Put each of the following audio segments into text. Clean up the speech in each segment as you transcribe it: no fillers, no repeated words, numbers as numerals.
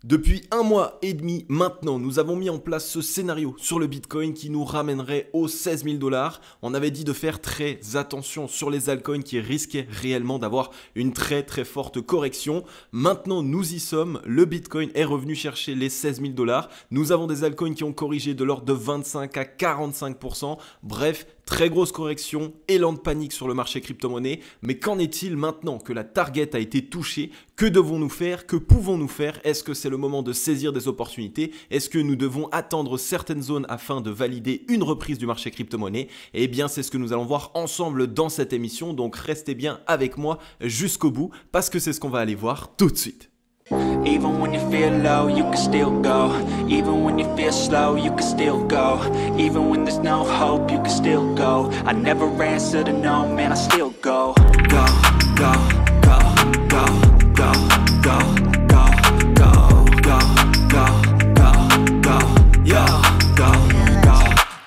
Depuis un mois et demi maintenant, nous avons mis en place ce scénario sur le Bitcoin qui nous ramènerait aux 16 000 $. On avait dit de faire très attention sur les altcoins qui risquaient réellement d'avoir une très forte correction. Maintenant, nous y sommes. Le Bitcoin est revenu chercher les 16 000 $. Nous avons des altcoins qui ont corrigé de l'ordre de 25 à 45%. Bref, très grosse correction, élan de panique sur le marché crypto-monnaie. Mais qu'en est-il maintenant que la target a été touchée? Que devons-nous faire? Que pouvons-nous faire? Est-ce que c'est le moment de saisir des opportunités? Est-ce que nous devons attendre certaines zones afin de valider une reprise du marché crypto-monnaie? Eh bien, c'est ce que nous allons voir ensemble dans cette émission. Donc, restez bien avec moi jusqu'au bout parce que c'est ce qu'on va aller voir tout de suite. Even when you feel low, you can still go. Even when you feel slow, you can still go. Even when there's no hope, you can still go. I never answer to no, man, I still go. Go, go, go, go, go, go, go, go, go, go, go, go, yo, go, go,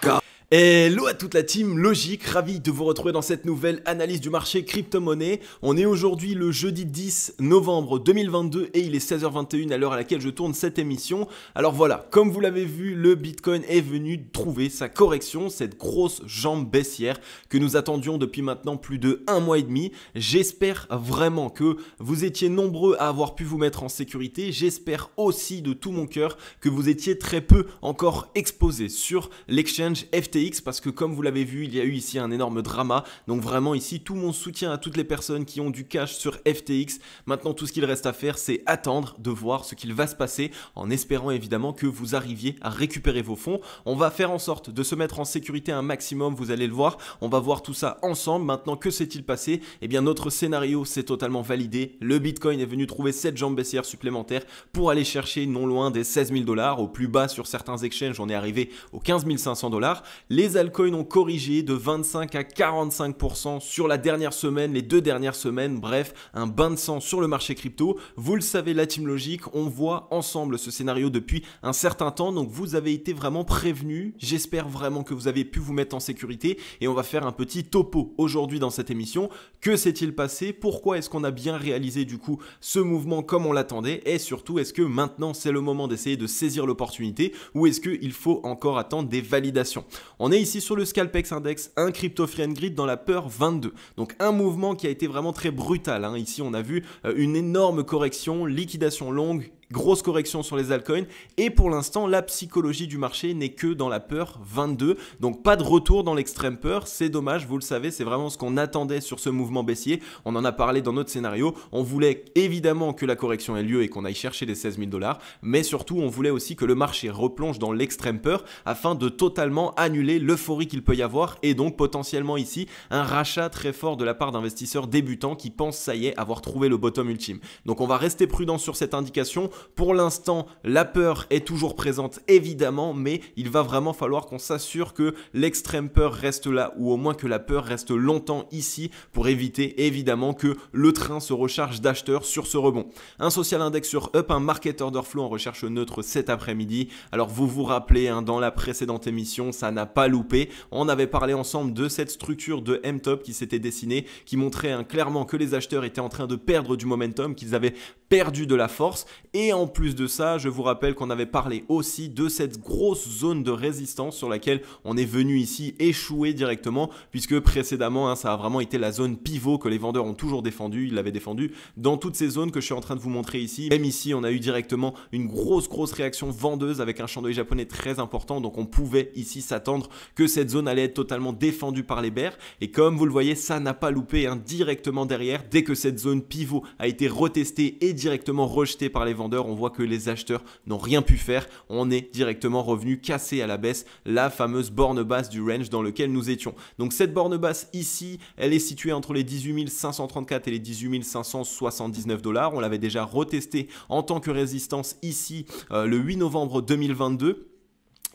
go. Hello à toute la team Logique, ravi de vous retrouver dans cette nouvelle analyse du marché crypto-monnaie. On est aujourd'hui le jeudi 10 novembre 2022 et il est 16h21 à l'heure à laquelle je tourne cette émission. Alors voilà, comme vous l'avez vu, le Bitcoin est venu trouver sa correction, cette grosse jambe baissière que nous attendions depuis maintenant plus de un mois et demi. J'espère vraiment que vous étiez nombreux à avoir pu vous mettre en sécurité. J'espère aussi de tout mon cœur que vous étiez très peu encore exposés sur l'exchange FTX. Parce que comme vous l'avez vu, il y a eu ici un énorme drama. Donc vraiment ici, tout mon soutien à toutes les personnes qui ont du cash sur FTX. Maintenant, tout ce qu'il reste à faire, c'est attendre de voir ce qu'il va se passer en espérant évidemment que vous arriviez à récupérer vos fonds. On va faire en sorte de se mettre en sécurité un maximum, vous allez le voir. On va voir tout ça ensemble. Maintenant, que s'est-il passé? Eh bien, notre scénario s'est totalement validé. Le Bitcoin est venu trouver cette jambe baissière supplémentaire pour aller chercher non loin des 16 000 $. Au plus bas sur certains exchanges, on est arrivé aux 15 500 $. Les altcoins ont corrigé de 25 à 45% sur la dernière semaine, les 2 dernières semaines. Bref, un bain de sang sur le marché crypto. Vous le savez, la team Logique, on voit ensemble ce scénario depuis un certain temps. Donc, vous avez été vraiment prévenus. J'espère vraiment que vous avez pu vous mettre en sécurité. Et on va faire un petit topo aujourd'hui dans cette émission. Que s'est-il passé? Pourquoi est-ce qu'on a bien réalisé du coup ce mouvement comme on l'attendait? Et surtout, est-ce que maintenant c'est le moment d'essayer de saisir l'opportunité ou est-ce qu'il faut encore attendre des validations? On est ici sur le Scalpex Index, un crypto free and grid dans la peur 22. Donc un mouvement qui a été vraiment très brutal. Ici on a vu une énorme correction, liquidation longue, grosse correction sur les altcoins et pour l'instant la psychologie du marché n'est que dans la peur 22, donc pas de retour dans l'extrême peur. C'est dommage, vous le savez, c'est vraiment ce qu'on attendait sur ce mouvement baissier. On en a parlé dans notre scénario, on voulait évidemment que la correction ait lieu et qu'on aille chercher les 16 000 $, mais surtout on voulait aussi que le marché replonge dans l'extrême peur afin de totalement annuler l'euphorie qu'il peut y avoir et donc potentiellement ici un rachat très fort de la part d'investisseurs débutants qui pensent ça y est avoir trouvé le bottom ultime. Donc on va rester prudent sur cette indication. Pour l'instant, la peur est toujours présente évidemment, mais il va vraiment falloir qu'on s'assure que l'extrême peur reste là ou au moins que la peur reste longtemps ici pour éviter évidemment que le train se recharge d'acheteurs sur ce rebond. Un social index sur Up, un market order flow en recherche neutre cet après-midi. Alors vous vous rappelez, dans la précédente émission, ça n'a pas loupé. On avait parlé ensemble de cette structure de M-Top qui s'était dessinée, qui montrait clairement que les acheteurs étaient en train de perdre du momentum, qu'ils avaient perdu de la force. Et en plus de ça, je vous rappelle qu'on avait parlé aussi de cette grosse zone de résistance sur laquelle on est venu ici échouer directement, puisque précédemment, ça a vraiment été la zone pivot que les vendeurs ont toujours défendu. Ils l'avaient défendu dans toutes ces zones que je suis en train de vous montrer ici. Même ici, on a eu directement une grosse réaction vendeuse avec un chandelier japonais très important. Donc on pouvait ici s'attendre que cette zone allait être totalement défendue par les bears. Et comme vous le voyez, ça n'a pas loupé directement derrière. Dès que cette zone pivot a été retestée et directement rejetée par les vendeurs, on voit que les acheteurs n'ont rien pu faire. On est directement revenu casser à la baisse la fameuse borne basse du range dans lequel nous étions. Donc cette borne basse ici, elle est située entre les 18 534 et les 18 579 $. On l'avait déjà retesté en tant que résistance ici le 8 novembre 2022.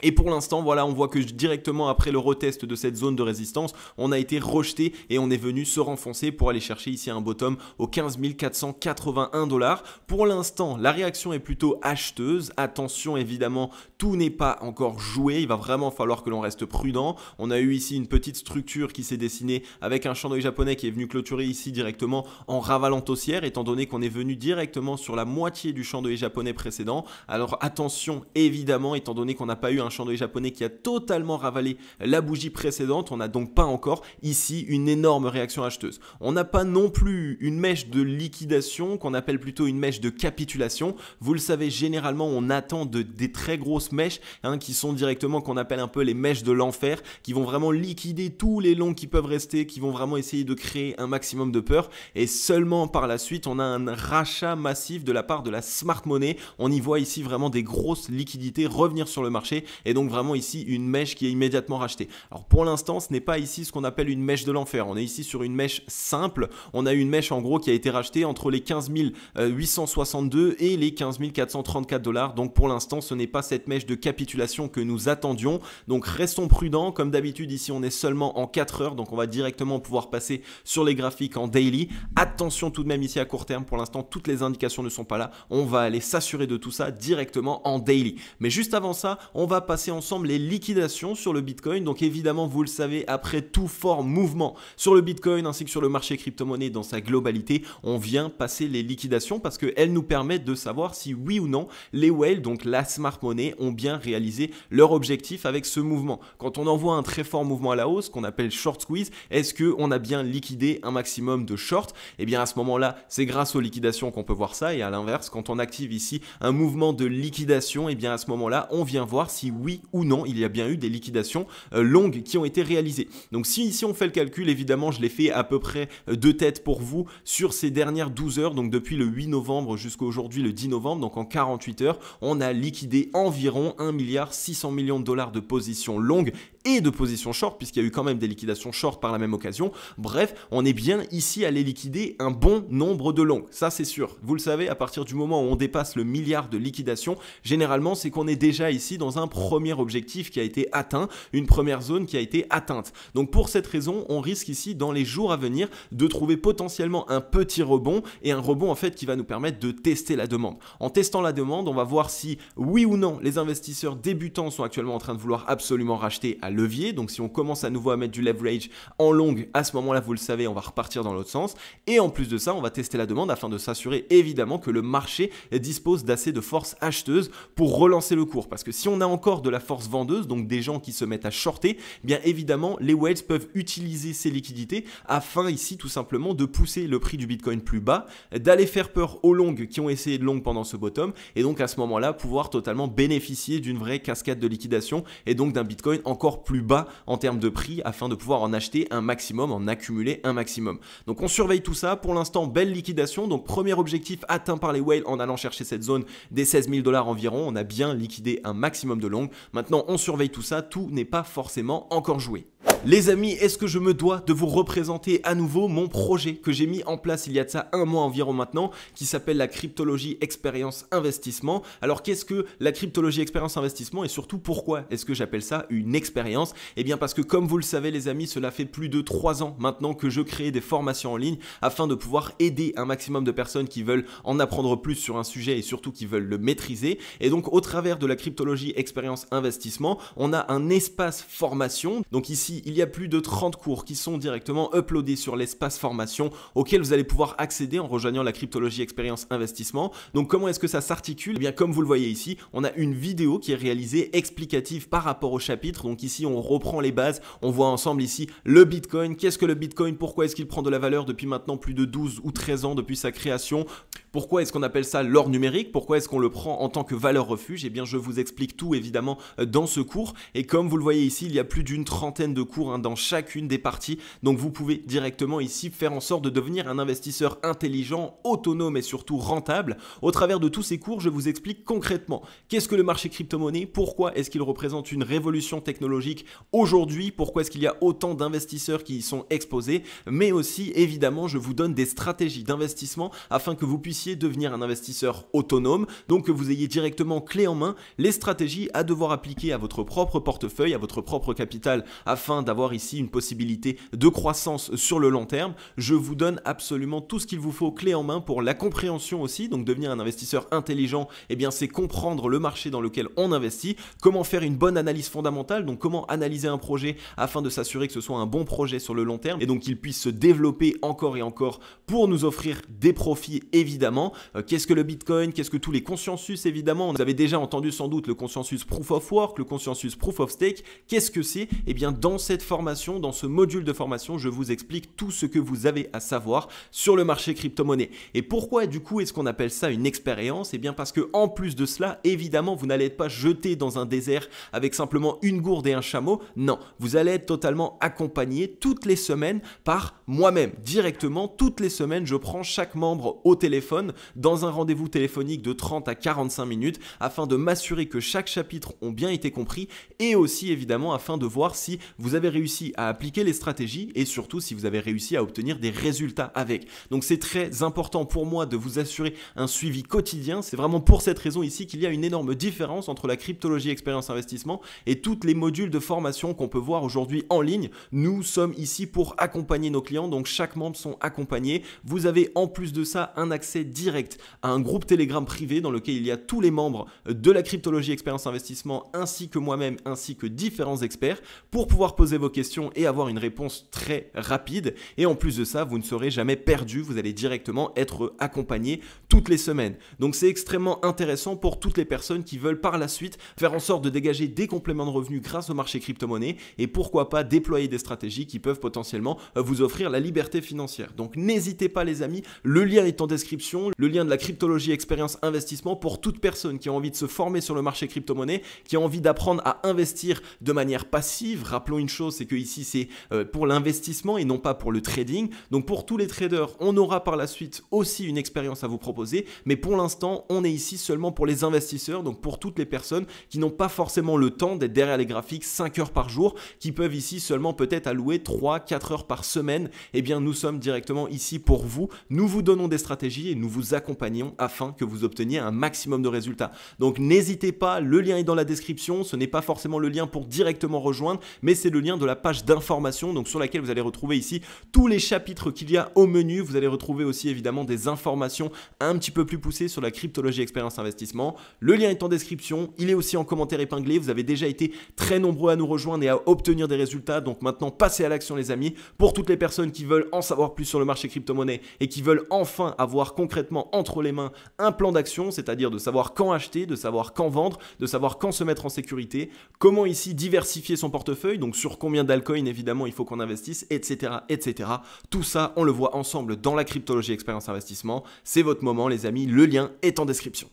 Et pour l'instant, voilà, on voit que directement après le retest de cette zone de résistance, on a été rejeté et on est venu se renfoncer pour aller chercher ici un bottom aux 15 481 $. Pour l'instant, la réaction est plutôt acheteuse. Attention, évidemment, tout n'est pas encore joué. Il va vraiment falloir que l'on reste prudent. On a eu ici une petite structure qui s'est dessinée avec un Shandong japonais qui est venu clôturer ici directement en ravalant haussière, étant donné qu'on est venu directement sur la moitié du Shandong japonais précédent. Alors attention, évidemment, étant donné qu'on n'a pas eu un Shandong japonais qui a totalement ravalé la bougie précédente, on n'a donc pas encore ici une énorme réaction acheteuse. On n'a pas non plus une mèche de liquidation qu'on appelle plutôt une mèche de capitulation. Vous le savez, généralement on attend des très grosses mèches qui sont directement qu'on appelle un peu les mèches de l'enfer, qui vont vraiment liquider tous les longs qui peuvent rester, qui vont vraiment essayer de créer un maximum de peur, et seulement par la suite on a un rachat massif de la part de la smart money. On y voit ici vraiment des grosses liquidités revenir sur le marché, et donc vraiment ici une mèche qui est immédiatement rachetée. Alors pour l'instant ce n'est pas ici ce qu'on appelle une mèche de l'enfer, on est ici sur une mèche simple. On a eu une mèche en gros qui a été rachetée entre les 15 862 et les 15 434 $. Donc pour l'instant ce n'est pas cette mèche de capitulation que nous attendions, donc restons prudents. Comme d'habitude ici on est seulement en 4 heures, donc on va directement pouvoir passer sur les graphiques en daily. Attention tout de même ici à court terme, pour l'instant toutes les indications ne sont pas là, on va aller s'assurer de tout ça directement en daily. Mais juste avant ça, on va passer ensemble les liquidations sur le Bitcoin. Donc évidemment vous le savez, après tout fort mouvement sur le Bitcoin ainsi que sur le marché crypto-monnaie dans sa globalité, on vient passer les liquidations parce qu'elles nous permettent de savoir si oui ou non les whales, donc la smart money, ont bien réalisé leur objectif avec ce mouvement. Quand on envoie un très fort mouvement à la hausse qu'on appelle short squeeze, est-ce qu'on a bien liquidé un maximum de short? Et bien à ce moment-là, c'est grâce aux liquidations qu'on peut voir ça, et à l'inverse, quand on active ici un mouvement de liquidation, et bien à ce moment-là, on vient voir si oui ou non il y a bien eu des liquidations longues qui ont été réalisées. Donc si ici on fait le calcul, évidemment je l'ai fait à peu près de tête pour vous sur ces dernières 12 heures, donc depuis le 8 novembre jusqu'à aujourd'hui le 10 novembre, donc en 48 heures, on a liquidé environ 1,6 milliard de positions longues et de positions short, puisqu'il y a eu quand même des liquidations short par la même occasion. Bref, on est bien ici allé liquider un bon nombre de longues, ça c'est sûr. Vous le savez, à partir du moment où on dépasse le milliard de liquidations, généralement c'est qu'on est déjà ici dans un premier objectif qui a été atteint, une première zone qui a été atteinte. Donc pour cette raison, on risque ici dans les jours à venir de trouver potentiellement un petit rebond, et un rebond en fait qui va nous permettre de tester la demande. En testant la demande, on va voir si oui ou non les investisseurs débutants sont actuellement en train de vouloir absolument racheter à levier. Donc si on commence à nouveau à mettre du leverage en longue, à ce moment-là, vous le savez, on va repartir dans l'autre sens. Et en plus de ça, on va tester la demande afin de s'assurer évidemment que le marché dispose d'assez de force acheteuse pour relancer le cours. Parce que si on a encore de la force vendeuse, donc des gens qui se mettent à shorter, bien évidemment, les whales peuvent utiliser ces liquidités afin ici tout simplement de pousser le prix du Bitcoin plus bas, d'aller faire peur aux longues qui ont essayé de long pendant ce bottom, et donc à ce moment-là, pouvoir totalement bénéficier d'une vraie cascade de liquidation et donc d'un Bitcoin encore plus bas en termes de prix afin de pouvoir en acheter un maximum, en accumuler un maximum. Donc on surveille tout ça. Pour l'instant, belle liquidation. Donc premier objectif atteint par les whales en allant chercher cette zone des 16 000 $ environ. On a bien liquidé un maximum de longues. Maintenant, on surveille tout ça. Tout n'est pas forcément encore joué. Les amis, est-ce que je me dois de vous représenter à nouveau mon projet que j'ai mis en place il y a de ça un mois environ maintenant, qui s'appelle la cryptologie expérience investissement. Alors qu'est-ce que la cryptologie expérience investissement, et surtout pourquoi est-ce que j'appelle ça une expérience? Eh bien parce que comme vous le savez les amis, cela fait plus de 3 ans maintenant que je crée des formations en ligne afin de pouvoir aider un maximum de personnes qui veulent en apprendre plus sur un sujet et surtout qui veulent le maîtriser. Et donc au travers de la cryptologie expérience investissement, on a un espace formation. Donc ici, il y a plus de 30 cours qui sont directement uploadés sur l'espace formation auquel vous allez pouvoir accéder en rejoignant la cryptologie expérience investissement. Donc comment est-ce que ça s'articule? Eh bien comme vous le voyez ici, on a une vidéo qui est réalisée explicative par rapport au chapitre. Donc ici on reprend les bases, on voit ensemble ici le Bitcoin. Qu'est-ce que le Bitcoin? Pourquoi est-ce qu'il prend de la valeur depuis maintenant plus de 12 ou 13 ans depuis sa création? Pourquoi est-ce qu'on appelle ça l'or numérique? Pourquoi est-ce qu'on le prend en tant que valeur refuge? Eh bien je vous explique tout évidemment dans ce cours, et comme vous le voyez ici, il y a plus d'une trentaine de cours cours dans chacune des parties. Donc vous pouvez directement ici faire en sorte de devenir un investisseur intelligent, autonome et surtout rentable. Au travers de tous ces cours, je vous explique concrètement qu'est-ce que le marché crypto-monnaie, pourquoi est-ce qu'il représente une révolution technologique aujourd'hui, pourquoi est-ce qu'il y a autant d'investisseurs qui y sont exposés, mais aussi évidemment je vous donne des stratégies d'investissement afin que vous puissiez devenir un investisseur autonome, donc que vous ayez directement clé en main les stratégies à devoir appliquer à votre propre portefeuille, à votre propre capital afin d'avoir ici une possibilité de croissance sur le long terme. Je vous donne absolument tout ce qu'il vous faut clé en main pour la compréhension aussi, donc devenir un investisseur intelligent, eh bien c'est comprendre le marché dans lequel on investit, comment faire une bonne analyse fondamentale, donc comment analyser un projet afin de s'assurer que ce soit un bon projet sur le long terme et donc qu'il puisse se développer encore et encore pour nous offrir des profits évidemment. Qu'est-ce que le Bitcoin, qu'est-ce que tous les consensus évidemment, vous avez déjà entendu sans doute le consensus Proof of Work, le consensus Proof of Stake, qu'est-ce que c'est? Eh bien dans cette formation, dans ce module de formation, je vous explique tout ce que vous avez à savoir sur le marché crypto-monnaie. Et pourquoi du coup est-ce qu'on appelle ça une expérience? Eh bien parce que en plus de cela, évidemment, vous n'allez pas jeté dans un désert avec simplement une gourde et un chameau. Non, vous allez être totalement accompagné toutes les semaines par moi-même. Directement, toutes les semaines, je prends chaque membre au téléphone dans un rendez-vous téléphonique de 30 à 45 minutes afin de m'assurer que chaque chapitre ont bien été compris et aussi évidemment afin de voir si vous avez réussi à appliquer les stratégies et surtout si vous avez réussi à obtenir des résultats avec. Donc c'est très important pour moi de vous assurer un suivi quotidien. C'est vraiment pour cette raison ici qu'il y a une énorme différence entre la cryptologie expérience investissement et toutes les modules de formation qu'on peut voir aujourd'hui en ligne. Nous sommes ici pour accompagner nos clients, donc chaque membre sont accompagnés. Vous avez en plus de ça un accès direct à un groupe Telegram privé dans lequel il y a tous les membres de la cryptologie expérience investissement ainsi que moi-même ainsi que différents experts pour pouvoir poser vos questions et avoir une réponse très rapide. Et en plus de ça, vous ne serez jamais perdu, vous allez directement être accompagné toutes les semaines. Donc c'est extrêmement intéressant pour toutes les personnes qui veulent par la suite faire en sorte de dégager des compléments de revenus grâce au marché crypto-monnaie et pourquoi pas déployer des stratégies qui peuvent potentiellement vous offrir la liberté financière. Donc n'hésitez pas les amis, le lien est en description, le lien de la cryptologie expérience investissement pour toute personne qui a envie de se former sur le marché crypto-monnaie, qui a envie d'apprendre à investir de manière passive. Rappelons une chose, c'est que ici c'est pour l'investissement et non pas pour le trading. Donc pour tous les traders, on aura par la suite aussi une expérience à vous proposer, mais pour l'instant, on est ici seulement pour les investisseurs, donc pour toutes les personnes qui n'ont pas forcément le temps d'être derrière les graphiques 5 heures par jour, qui peuvent ici seulement peut-être allouer 3-4 heures par semaine. Eh bien, nous sommes directement ici pour vous. Nous vous donnons des stratégies et nous vous accompagnons afin que vous obteniez un maximum de résultats. Donc n'hésitez pas, le lien est dans la description. Ce n'est pas forcément le lien pour directement rejoindre, mais c'est le lien de la page d'information, donc sur laquelle vous allez retrouver ici tous les chapitres qu'il y a au menu. Vous allez retrouver aussi évidemment des informations un petit peu plus poussées sur la cryptologie expérience investissement. Le lien est en description, il est aussi en commentaire épinglé. Vous avez déjà été très nombreux à nous rejoindre et à obtenir des résultats, donc maintenant passez à l'action les amis. Pour toutes les personnes qui veulent en savoir plus sur le marché crypto-monnaie et qui veulent enfin avoir concrètement entre les mains un plan d'action, c'est-à-dire de savoir quand acheter, de savoir quand vendre, de savoir quand se mettre en sécurité, comment ici diversifier son portefeuille, donc sur combien d'altcoins évidemment il faut qu'on investisse, etc., etc. Tout ça, on le voit ensemble dans la cryptologie expérience investissement. C'est votre moment les amis, le lien est en description.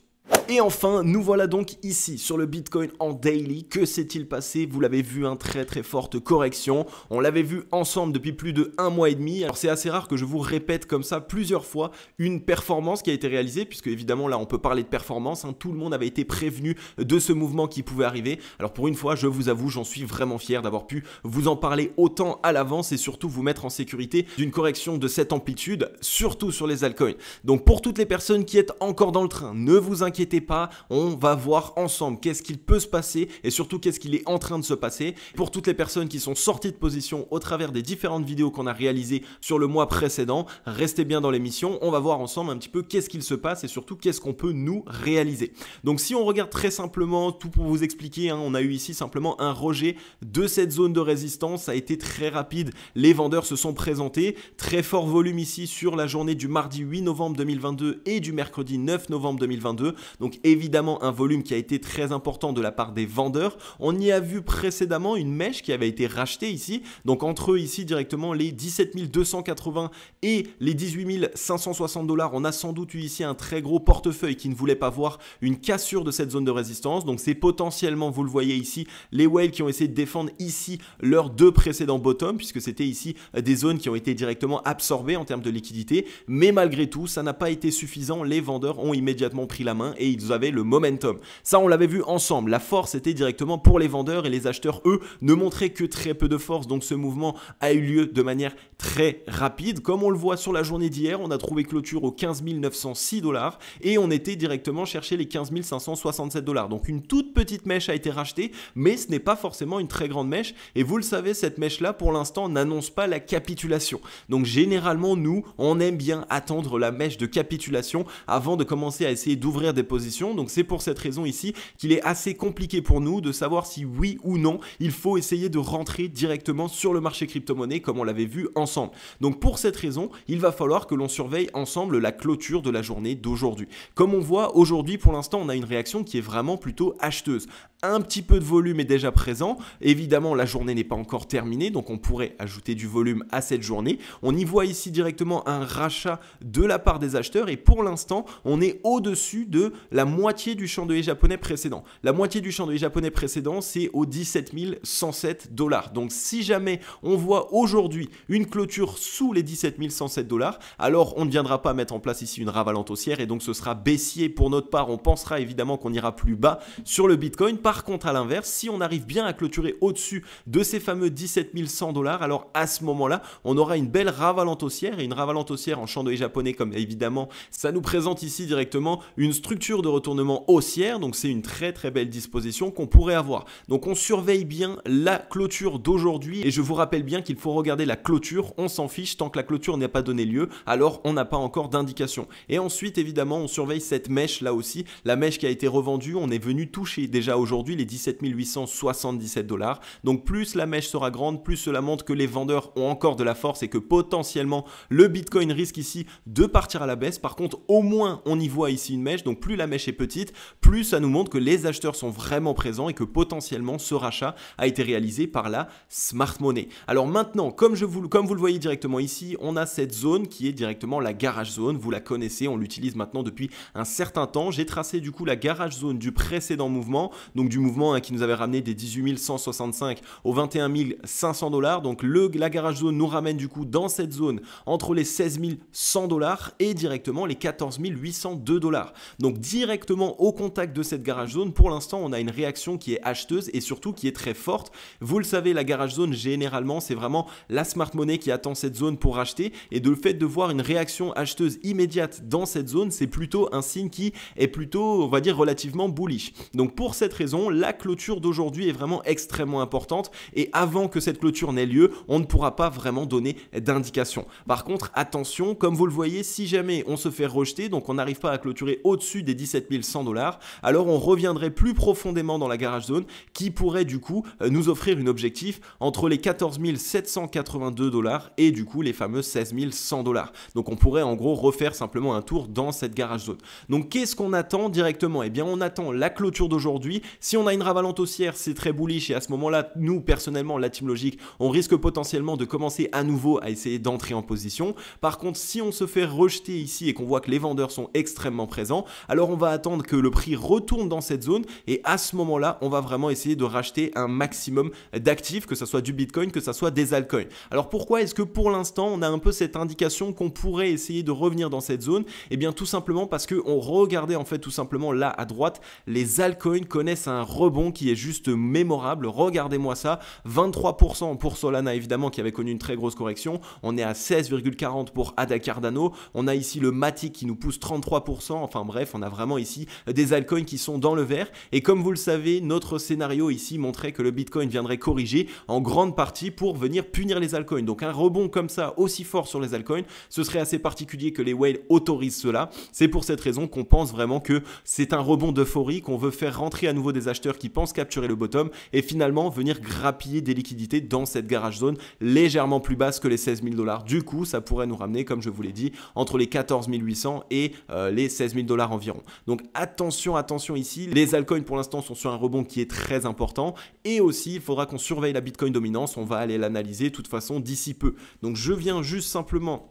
Et enfin, nous voilà donc ici sur le Bitcoin en daily. Que s'est-il passé? Vous l'avez vu, très forte correction. On l'avait vu ensemble depuis plus de 1 mois et demi. Alors c'est assez rare que je vous répète comme ça plusieurs fois une performance qui a été réalisée, puisque évidemment là on peut parler de performance. Tout le monde avait été prévenu de ce mouvement qui pouvait arriver. Alors pour une fois, je vous avoue, j'en suis vraiment fier d'avoir pu vous en parler autant à l'avance et surtout vous mettre en sécurité d'une correction de cette amplitude, surtout sur les altcoins. Donc pour toutes les personnes qui êtes encore dans le train, ne vous inquiétez pas, on va voir ensemble qu'est-ce qu'il peut se passer et surtout qu'est-ce qu'il est en train de se passer. Pour toutes les personnes qui sont sorties de position au travers des différentes vidéos qu'on a réalisées sur le mois précédent, restez bien dans l'émission, on va voir ensemble un petit peu qu'est-ce qu'il se passe et surtout qu'est-ce qu'on peut nous réaliser. Donc si on regarde très simplement, tout pour vous expliquer, on a eu ici simplement un rejet de cette zone de résistance, ça a été très rapide, les vendeurs se sont présentés, très fort volume ici sur la journée du mardi 8 novembre 2022 et du mercredi 9 novembre 2022, donc donc évidemment un volume qui a été très important de la part des vendeurs. On y a vu précédemment une mèche qui avait été rachetée ici, donc entre eux ici directement les 17 280 et les 18 560 $, on a sans doute eu ici un très gros portefeuille qui ne voulait pas voir une cassure de cette zone de résistance. Donc c'est potentiellement, vous le voyez ici, les whales qui ont essayé de défendre ici leurs deux précédents bottoms, puisque c'était ici des zones qui ont été directement absorbées en termes de liquidité. Mais malgré tout, ça n'a pas été suffisant. Les vendeurs ont immédiatement pris la main et ils avaient le momentum. Ça, on l'avait vu ensemble. La force était directement pour les vendeurs et les acheteurs, eux, ne montraient que très peu de force. Donc ce mouvement a eu lieu de manière très rapide. Comme on le voit sur la journée d'hier, on a trouvé clôture aux 15 906 $ et on était directement chercher les 15 567 $. Donc une toute petite mèche a été rachetée, mais ce n'est pas forcément une très grande mèche. Et vous le savez, cette mèche-là, pour l'instant, n'annonce pas la capitulation. Donc généralement, nous, on aime bien attendre la mèche de capitulation avant de commencer à essayer d'ouvrir des positions. Donc c'est pour cette raison ici qu'il est assez compliqué pour nous de savoir si oui ou non il faut essayer de rentrer directement sur le marché crypto-monnaie comme on l'avait vu ensemble. Donc pour cette raison, il va falloir que l'on surveille ensemble la clôture de la journée d'aujourd'hui. Comme on voit aujourd'hui, pour l'instant, on a une réaction qui est vraiment plutôt acheteuse. Un petit peu de volume est déjà présent. Évidemment, la journée n'est pas encore terminée, donc on pourrait ajouter du volume à cette journée. On y voit ici directement un rachat de la part des acheteurs et pour l'instant, on est au-dessus de la moitié du chandelier japonais précédent. La moitié du chandelier japonais précédent, c'est aux 17 107 $. Donc si jamais on voit aujourd'hui une clôture sous les 17 107 $, alors on ne viendra pas mettre en place ici une ravalante haussière et donc ce sera baissier pour notre part. On pensera évidemment qu'on ira plus bas sur le Bitcoin. Par contre, à l'inverse, si on arrive bien à clôturer au-dessus de ces fameux 17 100 $, alors à ce moment-là, on aura une belle ravalante haussière et une ravalante haussière en chandelier japonais, comme évidemment, ça nous présente ici directement une structure de retournement haussière. Donc c'est une très très belle disposition qu'on pourrait avoir. Donc on surveille bien la clôture d'aujourd'hui et je vous rappelle bien qu'il faut regarder la clôture. On s'en fiche tant que la clôture n'a pas donné lieu, alors on n'a pas encore d'indication. Et ensuite, évidemment, on surveille cette mèche là aussi, la mèche qui a été revendue. On est venu toucher déjà aujourd'hui les 17 877 $. Donc plus la mèche sera grande, plus cela montre que les vendeurs ont encore de la force et que potentiellement le Bitcoin risque ici de partir à la baisse. Par contre, au moins on y voit ici une mèche. Donc plus la mèche est petite, plus ça nous montre que les acheteurs sont vraiment présents et que potentiellement ce rachat a été réalisé par la smart money. Alors maintenant, comme vous le voyez directement ici, on a cette zone qui est directement la garage zone. Vous la connaissez, on l'utilise maintenant depuis un certain temps. J'ai tracé du coup la garage zone du précédent mouvement, donc du mouvement qui nous avait ramené des 18 165 aux 21 500 $. Donc la garage zone nous ramène du coup dans cette zone entre les 16 100 $ et directement les 14 802 $. Donc directement au contact de cette garage zone, pour l'instant on a une réaction qui est acheteuse et surtout qui est très forte. Vous le savez, la garage zone généralement c'est vraiment la smart money qui attend cette zone pour acheter, et de le fait de voir une réaction acheteuse immédiate dans cette zone, c'est plutôt un signe qui est plutôt, on va dire, relativement bullish. Donc pour cette raison, la clôture d'aujourd'hui est vraiment extrêmement importante et avant que cette clôture n'ait lieu, on ne pourra pas vraiment donner d'indication. Par contre, attention, comme vous le voyez, si jamais on se fait rejeter, donc on n'arrive pas à clôturer au-dessus des 17 100 $, alors on reviendrait plus profondément dans la garage zone qui pourrait du coup nous offrir une objectif entre les 14 782 $ et du coup les fameux 16 100 $. Donc on pourrait en gros refaire simplement un tour dans cette garage zone. Donc qu'est-ce qu'on attend directement? Eh bien on attend la clôture d'aujourd'hui. Si on a une ravalante haussière, c'est très bullish et à ce moment-là, nous personnellement, la team logique, on risque potentiellement de commencer à nouveau à essayer d'entrer en position. Par contre, si on se fait rejeter ici et qu'on voit que les vendeurs sont extrêmement présents, alors on va attendre que le prix retourne dans cette zone et à ce moment-là, on va vraiment essayer de racheter un maximum d'actifs, que ce soit du Bitcoin, que ce soit des altcoins. Alors pourquoi est-ce que pour l'instant, on a un peu cette indication qu'on pourrait essayer de revenir dans cette zone? Eh bien tout simplement parce qu'on regardait en fait tout simplement là à droite, les altcoins connaissent un rebond qui est juste mémorable. Regardez-moi ça, 23% pour Solana évidemment qui avait connu une très grosse correction. On est à 16,40 pour ADA Cardano. On a ici le Matic qui nous pousse 33%. Enfin bref, on a vraiment ici des altcoins qui sont dans le vert. Et comme vous le savez, notre scénario ici montrait que le Bitcoin viendrait corriger en grande partie pour venir punir les altcoins. Donc un rebond comme ça aussi fort sur les altcoins, ce serait assez particulier que les whales autorisent cela. C'est pour cette raison qu'on pense vraiment que c'est un rebond d'euphorie, qu'on veut faire rentrer à nouveau des des acheteurs qui pensent capturer le bottom et finalement venir grappiller des liquidités dans cette garage zone légèrement plus basse que les 16 000 $. Du coup, ça pourrait nous ramener, comme je vous l'ai dit, entre les 14 800 et les 16 000 $ environ. Donc attention ici, les altcoins pour l'instant sont sur un rebond qui est très important et aussi il faudra qu'on surveille la Bitcoin dominance, on va aller l'analyser de toute façon d'ici peu. Donc je viens juste simplement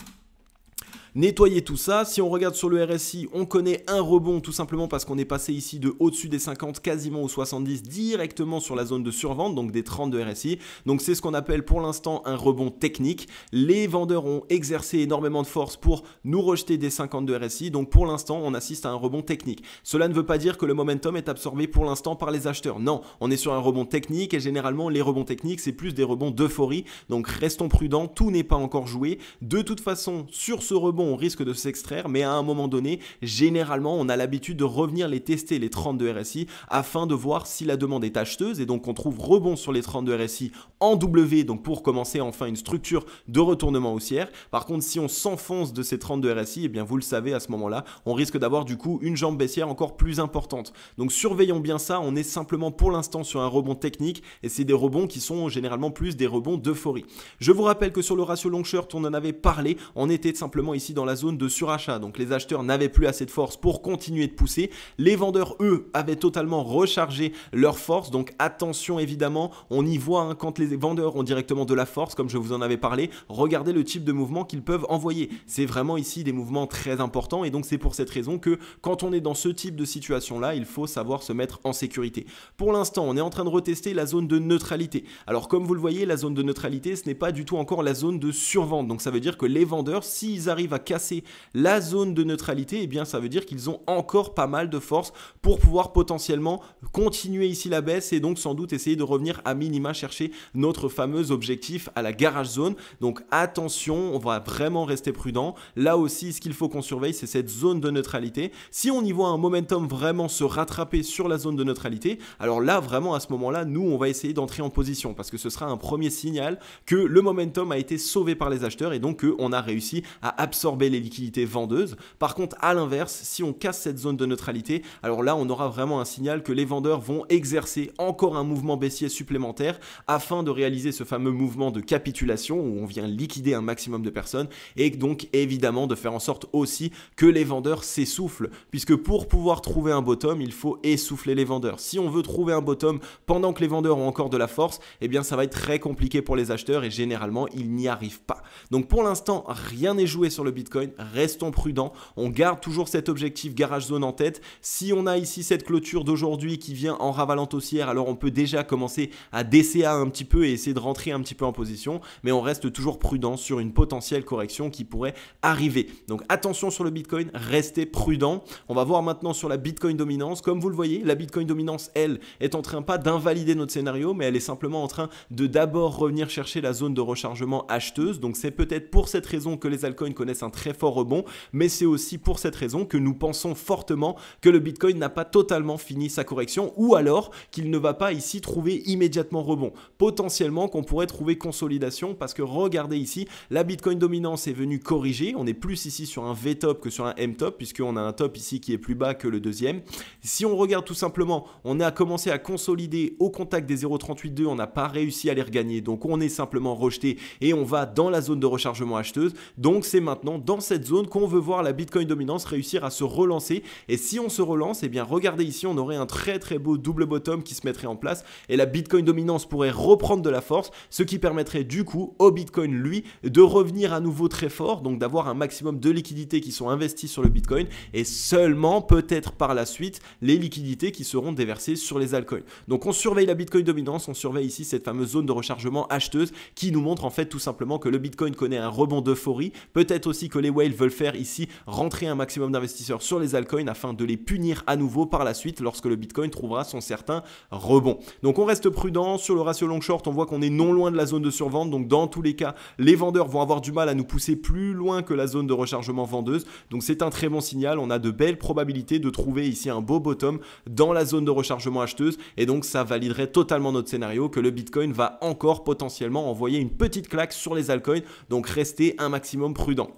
nettoyer tout ça. Si on regarde sur le RSI, on connaît un rebond tout simplement parce qu'on est passé ici de au-dessus des 50 quasiment aux 70 directement sur la zone de survente, donc des 30 de RSI. Donc c'est ce qu'on appelle pour l'instant un rebond technique. Les vendeurs ont exercé énormément de force pour nous rejeter des 50 de RSI. Donc pour l'instant, on assiste à un rebond technique. Cela ne veut pas dire que le momentum est absorbé pour l'instant par les acheteurs. Non, on est sur un rebond technique et généralement les rebonds techniques, c'est plus des rebonds d'euphorie. Donc restons prudents, tout n'est pas encore joué. De toute façon, sur ce rebond, on risque de s'extraire, mais à un moment donné, généralement, on a l'habitude de revenir les tester, les 30 de RSI, afin de voir si la demande est acheteuse, et donc on trouve rebond sur les 30 de RSI en W, donc pour commencer enfin une structure de retournement haussière. Par contre, si on s'enfonce de ces 30 de RSI, eh bien vous le savez, à ce moment-là, on risque d'avoir du coup une jambe baissière encore plus importante. Donc surveillons bien ça, on est simplement pour l'instant sur un rebond technique, et c'est des rebonds qui sont généralement plus des rebonds d'euphorie. Je vous rappelle que sur le ratio long short, on en avait parlé, on était simplement ici dans la zone de surachat, donc les acheteurs n'avaient plus assez de force pour continuer de pousser, les vendeurs eux avaient totalement rechargé leur force, donc attention évidemment, on y voit hein, quand les vendeurs ont directement de la force, comme je vous en avais parlé, regardez le type de mouvement qu'ils peuvent envoyer, c'est vraiment ici des mouvements très importants et donc c'est pour cette raison que quand on est dans ce type de situation là, il faut savoir se mettre en sécurité. Pour l'instant, on est en train de retester la zone de neutralité, alors comme vous le voyez, la zone de neutralité, ce n'est pas du tout encore la zone de survente, donc ça veut dire que les vendeurs, s'ils arrivent à casser la zone de neutralité, eh bien ça veut dire qu'ils ont encore pas mal de force pour pouvoir potentiellement continuer ici la baisse et donc sans doute essayer de revenir à minima chercher notre fameux objectif à la garage zone. Donc attention, on va vraiment rester prudent. Là aussi, ce qu'il faut qu'on surveille, c'est cette zone de neutralité. Si on y voit un momentum vraiment se rattraper sur la zone de neutralité, alors là vraiment à ce moment-là, nous on va essayer d'entrer en position parce que ce sera un premier signal que le momentum a été sauvé par les acheteurs et donc qu'on a réussi à absorber les liquidités vendeuses. Par contre, à l'inverse, si on casse cette zone de neutralité, alors là, on aura vraiment un signal que les vendeurs vont exercer encore un mouvement baissier supplémentaire afin de réaliser ce fameux mouvement de capitulation où on vient liquider un maximum de personnes et donc évidemment de faire en sorte aussi que les vendeurs s'essoufflent puisque pour pouvoir trouver un bottom, il faut essouffler les vendeurs. Si on veut trouver un bottom pendant que les vendeurs ont encore de la force, eh bien ça va être très compliqué pour les acheteurs et généralement, ils n'y arrivent pas. Donc pour l'instant, rien n'est joué sur le Bitcoin. Restons prudents, on garde toujours cet objectif garage zone en tête. Si on a ici cette clôture d'aujourd'hui qui vient en ravalante haussière, alors on peut déjà commencer à DCA un petit peu et essayer de rentrer un petit peu en position, mais on reste toujours prudent sur une potentielle correction qui pourrait arriver. Donc attention sur le Bitcoin, restez prudent. On va voir maintenant sur la Bitcoin dominance. Comme vous le voyez, la Bitcoin dominance, elle, est en train pas d'invalider notre scénario, mais elle est simplement en train de d'abord revenir chercher la zone de rechargement acheteuse. Donc c'est peut-être pour cette raison que les altcoins connaissent un très fort rebond, mais c'est aussi pour cette raison que nous pensons fortement que le Bitcoin n'a pas totalement fini sa correction ou alors qu'il ne va pas ici trouver immédiatement rebond. Potentiellement qu'on pourrait trouver consolidation parce que regardez ici, la Bitcoin dominance est venue corriger, on est plus ici sur un V-top que sur un M-top puisqu'on a un top ici qui est plus bas que le deuxième. Si on regarde tout simplement, on a commencé à consolider au contact des 0,382, on n'a pas réussi à les regagner, donc on est simplement rejeté et on va dans la zone de rechargement acheteuse. Donc c'est maintenant dans cette zone qu'on veut voir la Bitcoin dominance réussir à se relancer et si on se relance, eh bien regardez ici, on aurait un très beau double bottom qui se mettrait en place et la Bitcoin dominance pourrait reprendre de la force, ce qui permettrait du coup au Bitcoin lui de revenir à nouveau très fort, donc d'avoir un maximum de liquidités qui sont investies sur le Bitcoin et seulement peut-être par la suite les liquidités qui seront déversées sur les altcoins. Donc on surveille la Bitcoin dominance, on surveille ici cette fameuse zone de rechargement acheteuse qui nous montre en fait tout simplement que le Bitcoin connaît un rebond d'euphorie, peut-être aussi que les whales veulent faire ici rentrer un maximum d'investisseurs sur les altcoins afin de les punir à nouveau par la suite lorsque le Bitcoin trouvera son certain rebond. Donc on reste prudent sur le ratio long short, on voit qu'on est non loin de la zone de survente, donc dans tous les cas les vendeurs vont avoir du mal à nous pousser plus loin que la zone de rechargement vendeuse, donc c'est un très bon signal, on a de belles probabilités de trouver ici un beau bottom dans la zone de rechargement acheteuse et donc ça validerait totalement notre scénario que le Bitcoin va encore potentiellement envoyer une petite claque sur les altcoins, donc restez un maximum prudent.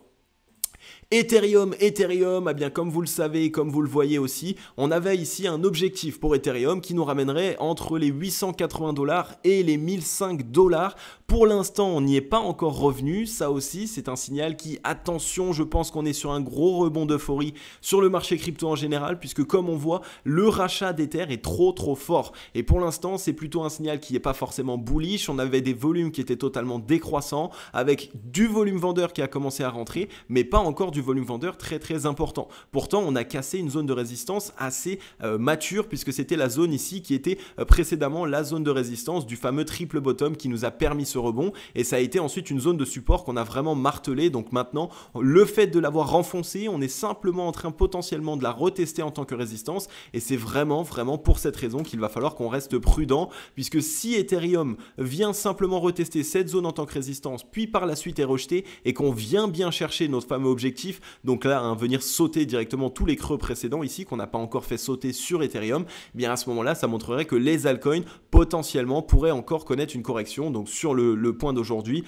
Ethereum, eh bien comme vous le savez et comme vous le voyez aussi, on avait ici un objectif pour Ethereum qui nous ramènerait entre les 880 $ et les 1005 $. Pour l'instant, on n'y est pas encore revenu. Ça aussi, c'est un signal qui, attention, je pense qu'on est sur un gros rebond d'euphorie sur le marché crypto en général, puisque comme on voit, le rachat d'Ether est trop fort. Et pour l'instant, c'est plutôt un signal qui n'est pas forcément bullish. On avait des volumes qui étaient totalement décroissants, avec du volume vendeur qui a commencé à rentrer, mais pas encore du volume vendeur très important. Pourtant, on a cassé une zone de résistance assez mature, puisque c'était la zone ici qui était précédemment la zone de résistance du fameux triple bottom qui nous a permis ce rebond, et ça a été ensuite une zone de support qu'on a vraiment martelé. Donc maintenant, le fait de l'avoir renfoncé, on est simplement en train potentiellement de la retester en tant que résistance, et c'est vraiment pour cette raison qu'il va falloir qu'on reste prudent, puisque si Ethereum vient simplement retester cette zone en tant que résistance, puis par la suite est rejeté, et qu'on vient bien chercher notre fameux objectif, donc là venir sauter directement tous les creux précédents ici qu'on n'a pas encore fait sauter sur Ethereum, eh bien à ce moment là ça montrerait que les altcoins potentiellement pourraient encore connaître une correction, donc sur le point d'aujourd'hui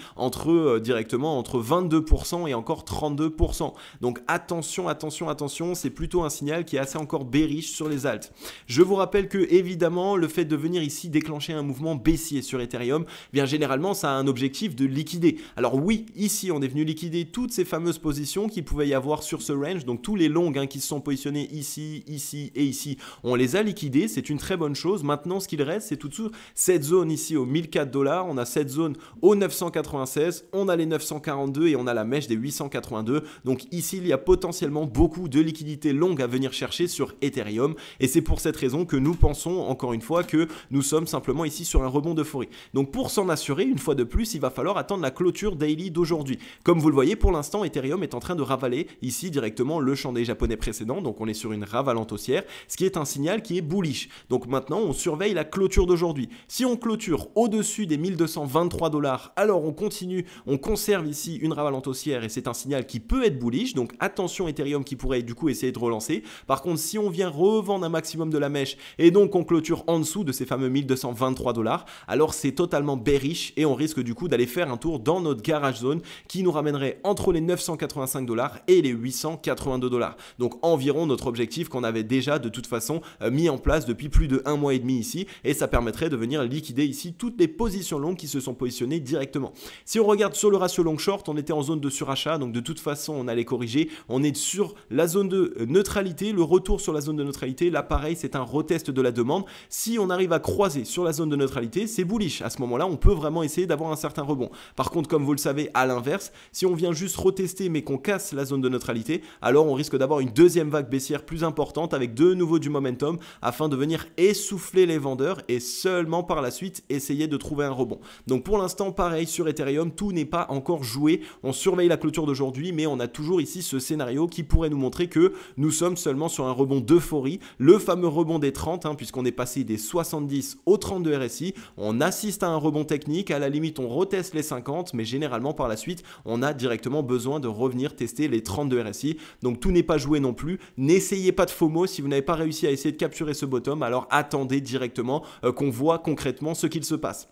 directement entre 22% et encore 32%. Donc attention, c'est plutôt un signal qui est assez encore bearish sur les alts. Je vous rappelle que évidemment le fait de venir ici déclencher un mouvement baissier sur Ethereum, bien généralement ça a un objectif de liquider. Alors oui, ici on est venu liquider toutes ces fameuses positions qu'il pouvait y avoir sur ce range, donc tous les longs qui se sont positionnés ici et ici, on les a liquidés, c'est une très bonne chose. Maintenant ce qu'il reste, c'est tout de suite cette zone ici aux 1004 $, on a cette zone aux 996, on a les 942 et on a la mèche des 882. Donc ici il y a potentiellement beaucoup de liquidités longues à venir chercher sur Ethereum, et c'est pour cette raison que nous pensons encore une fois que nous sommes simplement ici sur un rebond d'euphorie. Donc pour s'en assurer, une fois de plus, il va falloir attendre la clôture daily d'aujourd'hui. Comme vous le voyez, pour l'instant Ethereum est en train de ravaler ici directement le chandelier japonais précédent, donc on est sur une ravalante haussière, ce qui est un signal qui est bullish. Donc maintenant on surveille la clôture d'aujourd'hui. Si on clôture au-dessus des 1223 $, alors on continue, on conserve ici une ravalante haussière, et c'est un signal qui peut être bullish, donc attention Ethereum qui pourrait du coup essayer de relancer. Par contre, si on vient revendre un maximum de la mèche et donc on clôture en dessous de ces fameux 1223 $, alors c'est totalement bearish et on risque du coup d'aller faire un tour dans notre garage zone qui nous ramènerait entre les 985 $ et les 882 $. Donc environ notre objectif qu'on avait déjà de toute façon mis en place depuis plus de 1 mois et demi ici, et ça permettrait de venir liquider ici toutes les positions longues qui se sont positionnées directement. Si on regarde sur le ratio long short, on était en zone de surachat, donc de toute façon on allait corriger, on est sur la zone de neutralité, le retour sur la zone de neutralité, là pareil c'est un retest de la demande. Si on arrive à croiser sur la zone de neutralité, c'est bullish, à ce moment là on peut vraiment essayer d'avoir un certain rebond. Par contre, comme vous le savez, à l'inverse, si on vient juste retester mais qu'on casse la zone de neutralité, alors on risque d'avoir une deuxième vague baissière plus importante avec de nouveau du momentum afin de venir essouffler les vendeurs et seulement par la suite essayer de trouver un rebond. Donc pour l'instant pareil sur Ethereum, tout n'est pas encore joué, on surveille la clôture d'aujourd'hui, mais on a toujours ici ce scénario qui pourrait nous montrer que nous sommes seulement sur un rebond d'euphorie, le fameux rebond des 30, puisqu'on est passé des 70 aux 30 de RSI, on assiste à un rebond technique, à la limite on reteste les 50, mais généralement par la suite on a directement besoin de revenir tester les 30 de RSI, donc tout n'est pas joué non plus. N'essayez pas de FOMO si vous n'avez pas réussi à essayer de capturer ce bottom, alors attendez directement qu'on voit concrètement ce qu'il se passe.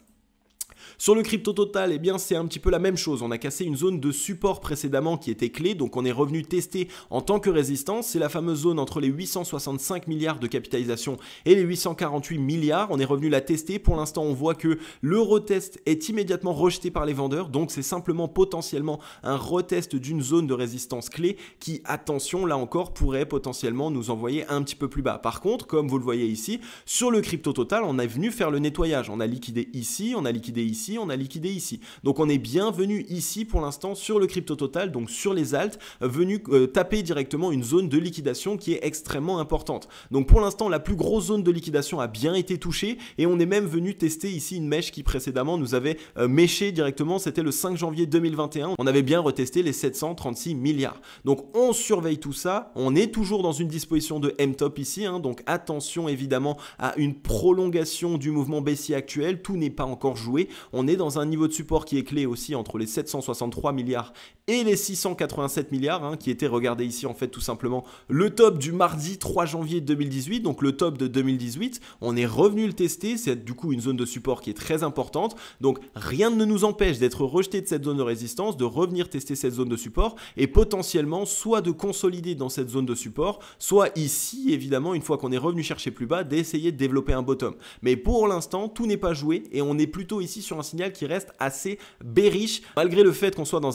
Sur le crypto total, eh bien c'est un petit peu la même chose. On a cassé une zone de support précédemment qui était clé, donc on est revenu tester en tant que résistance. C'est la fameuse zone entre les 865 milliards de capitalisation et les 848 milliards. On est revenu la tester. Pour l'instant, on voit que le retest est immédiatement rejeté par les vendeurs, donc c'est simplement potentiellement un retest d'une zone de résistance clé qui, attention, là encore, pourrait potentiellement nous envoyer un petit peu plus bas. Par contre, comme vous le voyez ici, sur le crypto total, on est venu faire le nettoyage. On a liquidé ici, on a liquidé ici, on a liquidé ici. Donc on est bien venu ici pour l'instant sur le crypto total, donc sur les alts, venu taper directement une zone de liquidation qui est extrêmement importante. Donc pour l'instant, la plus grosse zone de liquidation a bien été touchée et on est même venu tester ici une mèche qui précédemment nous avait méché directement, c'était le 5 janvier 2021. On avait bien retesté les 736 milliards. Donc on surveille tout ça, on est toujours dans une disposition de M-top ici, donc attention évidemment à une prolongation du mouvement baissier actuel, tout n'est pas encore joué. On est dans un niveau de support qui est clé aussi entre les 763 milliards et les 687 milliards, hein, qui était, regardez ici en fait tout simplement le top du mardi 3 janvier 2018, donc le top de 2018. On est revenu le tester, c'est du coup une zone de support qui est très importante, donc rien ne nous empêche d'être rejeté de cette zone de résistance, de revenir tester cette zone de support et potentiellement soit de consolider dans cette zone de support, soit ici évidemment une fois qu'on est revenu chercher plus bas d'essayer de développer un bottom. Mais pour l'instant tout n'est pas joué et on est plutôt ici sur un signal qui reste assez bearish. Malgré le fait qu'on soit dans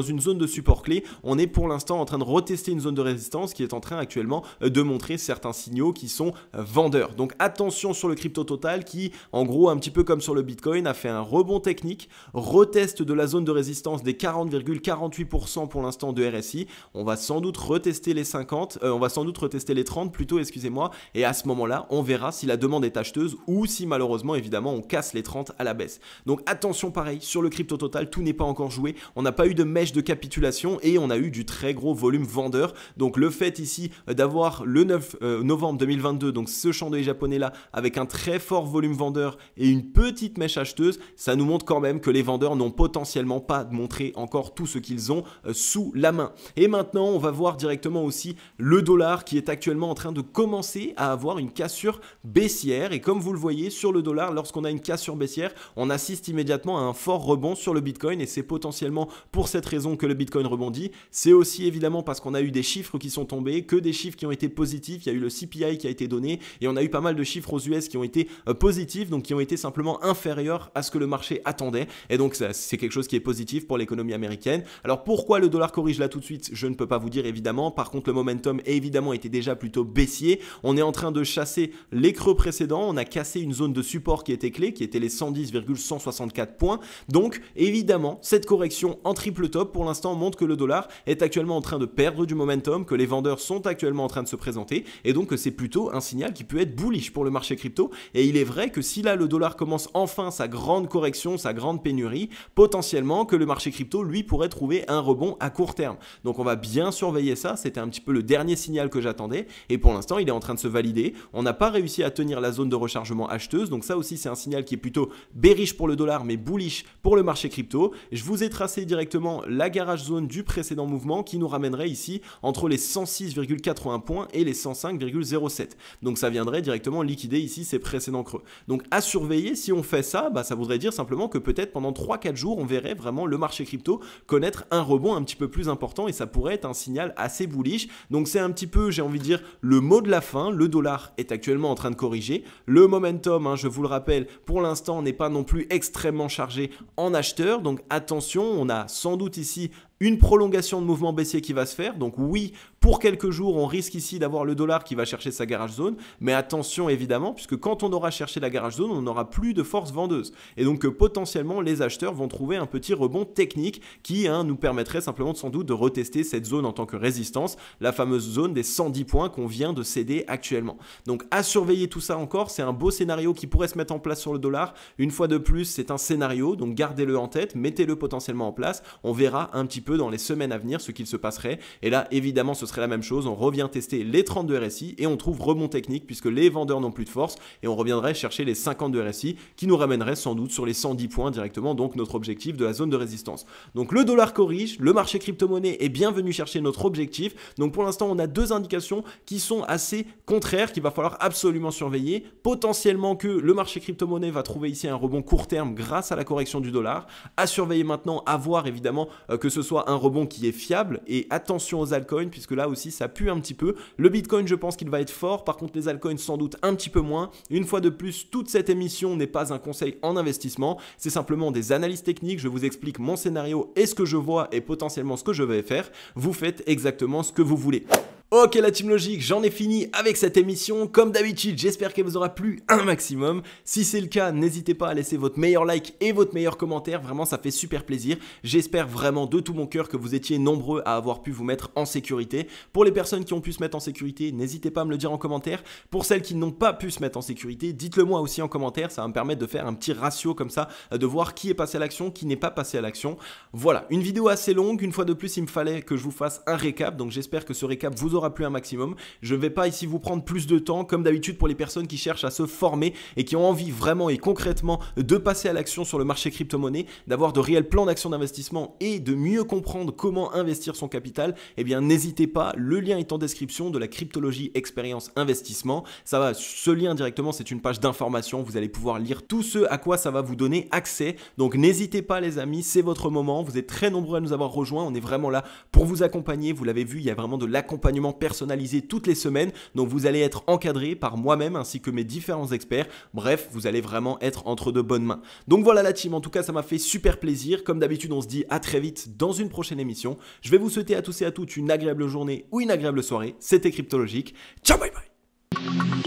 une zone de support clé, on est pour l'instant en train de retester une zone de résistance qui est en train actuellement de montrer certains signaux qui sont vendeurs. Donc attention sur le crypto total qui en gros un petit peu comme sur le Bitcoin a fait un rebond technique, reteste de la zone de résistance des 40,48% pour l'instant de RSI. On va sans doute retester les 50, on va sans doute retester les 30 plutôt, excusez-moi, et à ce moment-là, on verra si la demande est acheteuse ou si malheureusement, évidemment, on casse les 30 à la baisse. Donc attention pareil, sur le crypto total, tout n'est pas encore joué, on n'a pas eu de mèche de capitulation et on a eu du très gros volume vendeur. Donc le fait ici d'avoir le 9 novembre 2022, donc ce chandelier japonais là, avec un très fort volume vendeur et une petite mèche acheteuse, ça nous montre quand même que les vendeurs n'ont potentiellement pas montré encore tout ce qu'ils ont sous la main. Et maintenant, on va voir directement aussi le dollar qui est actuellement en train de commencer à avoir une cassure baissière. Et comme vous le voyez sur le dollar, lorsqu'on a une cassure baissière, on assiste immédiatement à un fort rebond sur le Bitcoin et c'est potentiellement pour cette raison que le Bitcoin rebondit. C'est aussi évidemment parce qu'on a eu des chiffres qui sont tombés, que des chiffres qui ont été positifs. Il y a eu le CPI qui a été donné et on a eu pas mal de chiffres aux US qui ont été positifs, donc qui ont été simplement inférieurs à ce que le marché attendait. Et donc c'est quelque chose qui est positif pour l'économie américaine. Alors pourquoi le dollar corrige là tout de suite? Je ne peux pas vous dire évidemment. Par contre, le momentum évidemment était déjà plutôt baissier. On est en train de chasser les creux précédents. On a cassé une zone de support qui était clé, qui était les 110,164 points. Donc évidemment, cette correction en triple top pour l'instant montre que le dollar est actuellement en train de perdre du momentum, que les vendeurs sont actuellement en train de se présenter et donc que c'est plutôt un signal qui peut être bullish pour le marché crypto. Et il est vrai que si là le dollar commence enfin sa grande correction, sa grande pénurie, potentiellement que le marché crypto lui pourrait trouver un rebond à court terme. Donc on va bien surveiller ça, c'était un petit peu le dernier signal que j'attendais et pour l'instant il est en train de se valider. On n'a pas réussi à tenir la zone de rechargement acheteuse, donc ça aussi c'est un signal qui est plutôt bearish pour le dollar mais bullish pour le marché crypto. Je vous ai tracé directement la garage zone du précédent mouvement qui nous ramènerait ici entre les 106,81 points et les 105,07. Donc ça viendrait directement liquider ici ces précédents creux. Donc à surveiller, si on fait ça, ça voudrait dire simplement que peut-être pendant 3-4 jours on verrait vraiment le marché crypto connaître un rebond un petit peu plus important et ça pourrait être un signal assez bullish. Donc c'est un petit peu, j'ai envie de dire, le mot de la fin. Le dollar est actuellement en train de corriger. Le momentum, je vous le rappelle, pour l'instant n'est pas non plus extrêmement chargé en acheteur. Donc attention, on a sans doute ici une prolongation de mouvement baissier qui va se faire. Donc oui, pour quelques jours, on risque ici d'avoir le dollar qui va chercher sa garage zone. Mais attention évidemment, puisque quand on aura cherché la garage zone, on n'aura plus de force vendeuse. Et donc potentiellement, les acheteurs vont trouver un petit rebond technique qui nous permettrait simplement sans doute de retester cette zone en tant que résistance, la fameuse zone des 110 points qu'on vient de céder actuellement. Donc à surveiller tout ça encore, c'est un beau scénario qui pourrait se mettre en place sur le dollar. Une fois de plus, c'est un scénario, donc gardez-le en tête, mettez-le potentiellement en place. On verra un petit peu dans les semaines à venir ce qu'il se passerait. Et là, évidemment, ce serait la même chose. On revient tester les 30 de RSI et on trouve rebond technique puisque les vendeurs n'ont plus de force et on reviendrait chercher les 50 de RSI qui nous ramènerait sans doute sur les 110 points directement, donc notre objectif de la zone de résistance. Donc le dollar corrige, le marché crypto-monnaie est bien venu chercher notre objectif. Donc pour l'instant, on a deux indications qui sont assez contraires qu'il va falloir absolument surveiller. Potentiellement que le marché crypto-monnaie va trouver ici un rebond court terme grâce à la correction du dollar. À surveiller maintenant, à voir évidemment que ce soit un rebond qui est fiable et attention aux altcoins puisque là aussi ça pue un petit peu. Le Bitcoin, je pense qu'il va être fort, par contre les altcoins sans doute un petit peu moins. Une fois de plus, toute cette émission n'est pas un conseil en investissement, c'est simplement des analyses techniques. Je vous explique mon scénario et ce que je vois et potentiellement ce que je vais faire. Vous faites exactement ce que vous voulez. Ok la team logique, j'en ai fini avec cette émission. Comme d'habitude, j'espère qu'elle vous aura plu un maximum. Si c'est le cas, n'hésitez pas à laisser votre meilleur like et votre meilleur commentaire. Vraiment, ça fait super plaisir. J'espère vraiment de tout mon cœur que vous étiez nombreux à avoir pu vous mettre en sécurité. Pour les personnes qui ont pu se mettre en sécurité, n'hésitez pas à me le dire en commentaire. Pour celles qui n'ont pas pu se mettre en sécurité, dites-le moi aussi en commentaire. Ça va me permettre de faire un petit ratio comme ça, de voir qui est passé à l'action, qui n'est pas passé à l'action. Voilà, une vidéo assez longue. Une fois de plus, il me fallait que je vous fasse un récap. Donc j'espère que ce récap vous aura aura plu un maximum. Je ne vais pas ici vous prendre plus de temps, comme d'habitude pour les personnes qui cherchent à se former et qui ont envie vraiment et concrètement de passer à l'action sur le marché crypto-monnaie, d'avoir de réels plans d'action d'investissement et de mieux comprendre comment investir son capital, eh bien n'hésitez pas, le lien est en description de la Cryptologie Expérience Investissement. Ça va, ce lien directement, c'est une page d'information, vous allez pouvoir lire tout ce à quoi ça va vous donner accès. Donc n'hésitez pas les amis, c'est votre moment, vous êtes très nombreux à nous avoir rejoints, on est vraiment là pour vous accompagner, vous l'avez vu, il y a vraiment de l'accompagnement personnalisé toutes les semaines, donc vous allez être encadré par moi-même ainsi que mes différents experts, bref, vous allez vraiment être entre de bonnes mains. Donc voilà la team, en tout cas ça m'a fait super plaisir, comme d'habitude on se dit à très vite dans une prochaine émission, je vais vous souhaiter à tous et à toutes une agréable journée ou une agréable soirée, c'était Cryptologique, ciao bye bye.